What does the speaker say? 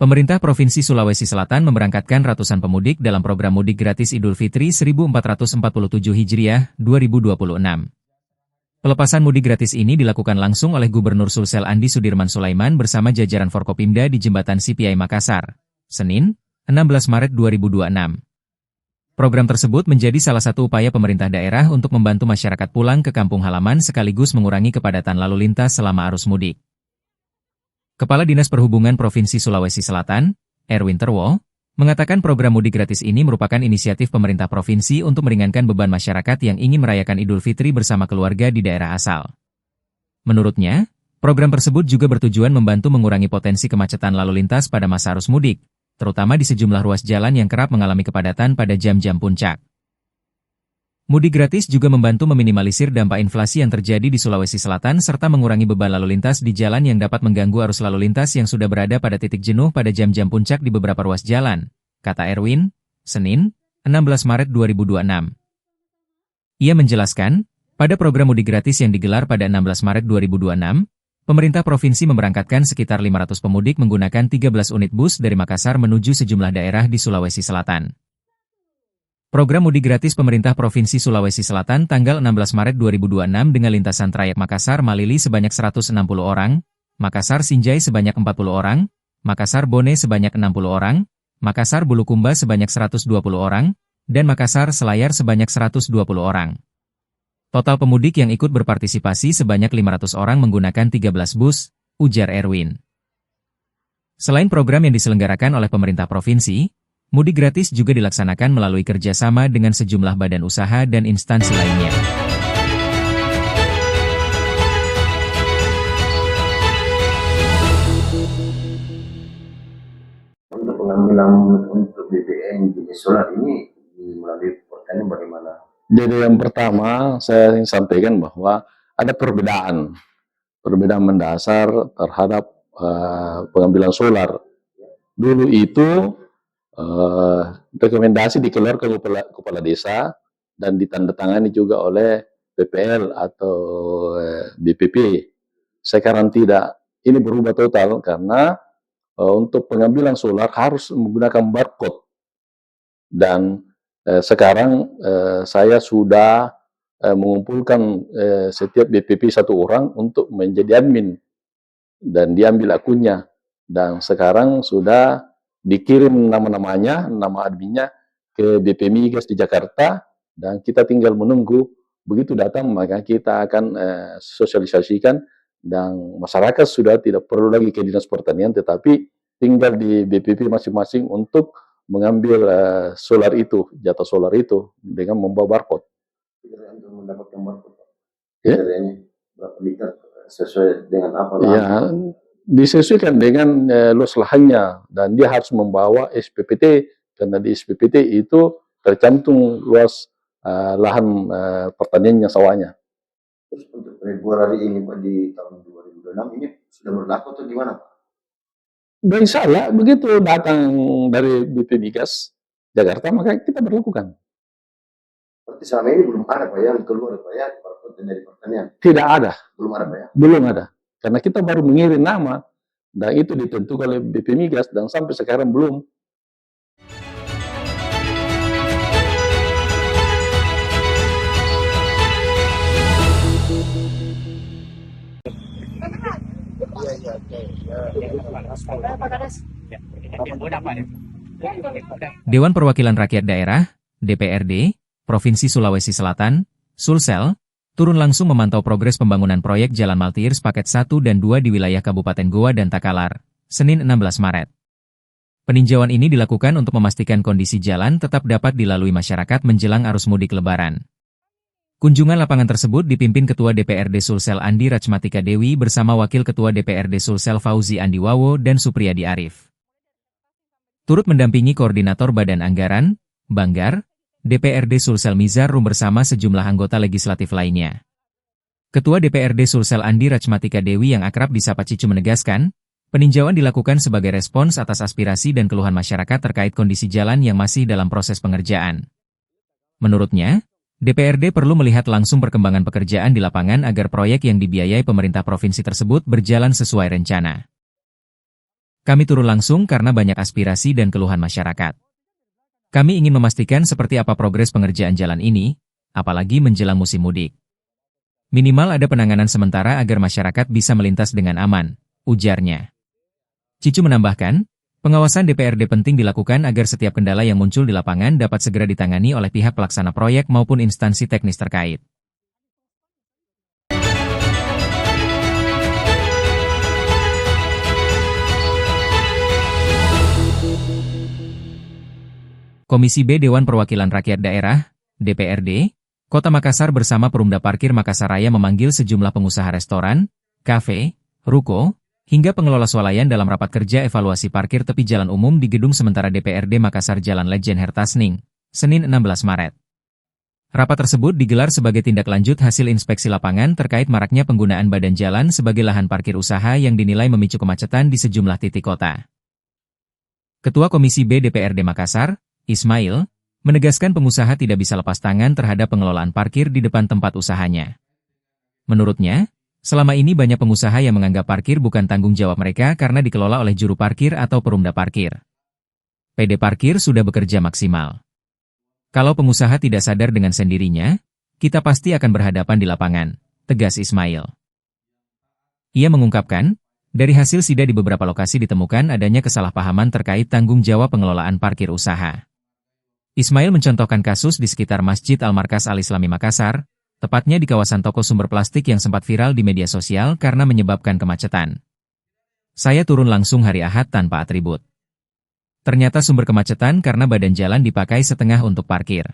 Pemerintah Provinsi Sulawesi Selatan memberangkatkan ratusan pemudik dalam program mudik gratis Idul Fitri 1447 Hijriah 2026. Pelepasan mudik gratis ini dilakukan langsung oleh Gubernur Sulsel Andi Sudirman Sulaiman bersama jajaran Forkopimda di Jembatan CPI Makassar, Senin, 16 Maret 2026. Program tersebut menjadi salah satu upaya pemerintah daerah untuk membantu masyarakat pulang ke kampung halaman sekaligus mengurangi kepadatan lalu lintas selama arus mudik. Kepala Dinas Perhubungan Provinsi Sulawesi Selatan, Erwin Terwo, mengatakan program mudik gratis ini merupakan inisiatif pemerintah provinsi untuk meringankan beban masyarakat yang ingin merayakan Idul Fitri bersama keluarga di daerah asal. Menurutnya, program tersebut juga bertujuan membantu mengurangi potensi kemacetan lalu lintas pada masa arus mudik, terutama di sejumlah ruas jalan yang kerap mengalami kepadatan pada jam-jam puncak. Mudik gratis juga membantu meminimalisir dampak inflasi yang terjadi di Sulawesi Selatan serta mengurangi beban lalu lintas di jalan yang dapat mengganggu arus lalu lintas yang sudah berada pada titik jenuh pada jam-jam puncak di beberapa ruas jalan, kata Erwin, Senin, 16 Maret 2026. Ia menjelaskan, pada program mudik gratis yang digelar pada 16 Maret 2026, pemerintah provinsi memberangkatkan sekitar 500 pemudik menggunakan 13 unit bus dari Makassar menuju sejumlah daerah di Sulawesi Selatan. Program mudik gratis pemerintah Provinsi Sulawesi Selatan tanggal 16 Maret 2026 dengan lintasan trayek Makassar-Malili sebanyak 160 orang, Makassar-Sinjai sebanyak 40 orang, Makassar-Bone sebanyak 60 orang, Makassar-Bulukumba sebanyak 120 orang, dan Makassar-Selayar sebanyak 120 orang. Total pemudik yang ikut berpartisipasi sebanyak 500 orang menggunakan 13 bus, ujar Erwin. Selain program yang diselenggarakan oleh pemerintah provinsi, mudik gratis juga dilaksanakan melalui kerjasama dengan sejumlah badan usaha dan instansi lainnya. Untuk pengambilan untuk BBM jenis solar ini melalui portalnya bagaimana? Jadi yang pertama saya ingin sampaikan bahwa ada perbedaan mendasar terhadap pengambilan solar. Dulu itu rekomendasi dikeluarkan kepala desa dan ditandatangani juga oleh PPL atau BPP. Sekarang tidak. Ini berubah total karena untuk pengambilan solar harus menggunakan barcode. Dan sekarang saya sudah mengumpulkan setiap BPP satu orang untuk menjadi admin dan diambil akunnya. Dan sekarang sudah dikirim nama-namanya, nama adminnya ke BP Migas di Jakarta, dan kita tinggal menunggu. Begitu datang, maka kita akan sosialisasikan, dan masyarakat sudah tidak perlu lagi ke Dinas Pertanian, tetapi tinggal di BPP masing-masing untuk mengambil solar itu, jatah solar itu, dengan membawa barcode. Untuk mendapatkan barcode, Ya? berapa liter sesuai dengan apa? Ya, disesuaikan dengan luas lahannya, dan dia harus membawa SPPT karena di SPPT itu tercantum luas lahan pertaniannya, sawahnya. Terus untuk Februari ini Pak di tahun 2026 ini sudah berlaku atau gimana Pak? Insya Allah begitu datang dari BP Migas Jakarta maka kita berlakukan. Berarti selama ini belum ada Pak yang keluar Pak ya dari pertanian? Tidak ada. Belum ada Pak ya? Belum ada. Karena kita baru mengirim nama, dan itu ditentukan oleh BP Migas, dan sampai sekarang belum. Dewan Perwakilan Rakyat Daerah, DPRD, Provinsi Sulawesi Selatan, Sulsel, turun langsung memantau progres pembangunan proyek Jalan Maltirs Paket 1 dan 2 di wilayah Kabupaten Goa dan Takalar, Senin 16 Maret. Peninjauan ini dilakukan untuk memastikan kondisi jalan tetap dapat dilalui masyarakat menjelang arus mudik Lebaran. Kunjungan lapangan tersebut dipimpin Ketua DPRD Sulsel Andi Rachmatika Dewi bersama Wakil Ketua DPRD Sulsel Fauzi Andiwawo dan Supriyadi Arif. Turut mendampingi Koordinator Badan Anggaran, Banggar, DPRD Sulsel Mizar Rum bersama sejumlah anggota legislatif lainnya. Ketua DPRD Sulsel Andi Rachmatika Dewi yang akrab disapa Cicu menegaskan, peninjauan dilakukan sebagai respons atas aspirasi dan keluhan masyarakat terkait kondisi jalan yang masih dalam proses pengerjaan. Menurutnya, DPRD perlu melihat langsung perkembangan pekerjaan di lapangan agar proyek yang dibiayai pemerintah provinsi tersebut berjalan sesuai rencana. Kami turun langsung karena banyak aspirasi dan keluhan masyarakat. Kami ingin memastikan seperti apa progres pengerjaan jalan ini, apalagi menjelang musim mudik. Minimal ada penanganan sementara agar masyarakat bisa melintas dengan aman, ujarnya. Cicu menambahkan, pengawasan DPRD penting dilakukan agar setiap kendala yang muncul di lapangan dapat segera ditangani oleh pihak pelaksana proyek maupun instansi teknis terkait. Komisi B Dewan Perwakilan Rakyat Daerah, DPRD, Kota Makassar bersama Perumda Parkir Makassar Raya memanggil sejumlah pengusaha restoran, kafe, ruko, hingga pengelola swalayan dalam rapat kerja evaluasi parkir tepi jalan umum di Gedung Sementara DPRD Makassar Jalan Lejen Hertasning, Senin 16 Maret. Rapat tersebut digelar sebagai tindak lanjut hasil inspeksi lapangan terkait maraknya penggunaan badan jalan sebagai lahan parkir usaha yang dinilai memicu kemacetan di sejumlah titik kota. Ketua Komisi B DPRD Makassar, Ismail, menegaskan pengusaha tidak bisa lepas tangan terhadap pengelolaan parkir di depan tempat usahanya. Menurutnya, selama ini banyak pengusaha yang menganggap parkir bukan tanggung jawab mereka karena dikelola oleh juru parkir atau perumda parkir. PD Parkir sudah bekerja maksimal. Kalau pengusaha tidak sadar dengan sendirinya, kita pasti akan berhadapan di lapangan, tegas Ismail. Ia mengungkapkan, dari hasil sida di beberapa lokasi ditemukan adanya kesalahpahaman terkait tanggung jawab pengelolaan parkir usaha. Ismail mencontohkan kasus di sekitar Masjid Al-Markas Al-Islami Makassar, tepatnya di kawasan toko sumber plastik yang sempat viral di media sosial karena menyebabkan kemacetan. Saya turun langsung hari Ahad tanpa atribut. Ternyata sumber kemacetan karena badan jalan dipakai setengah untuk parkir.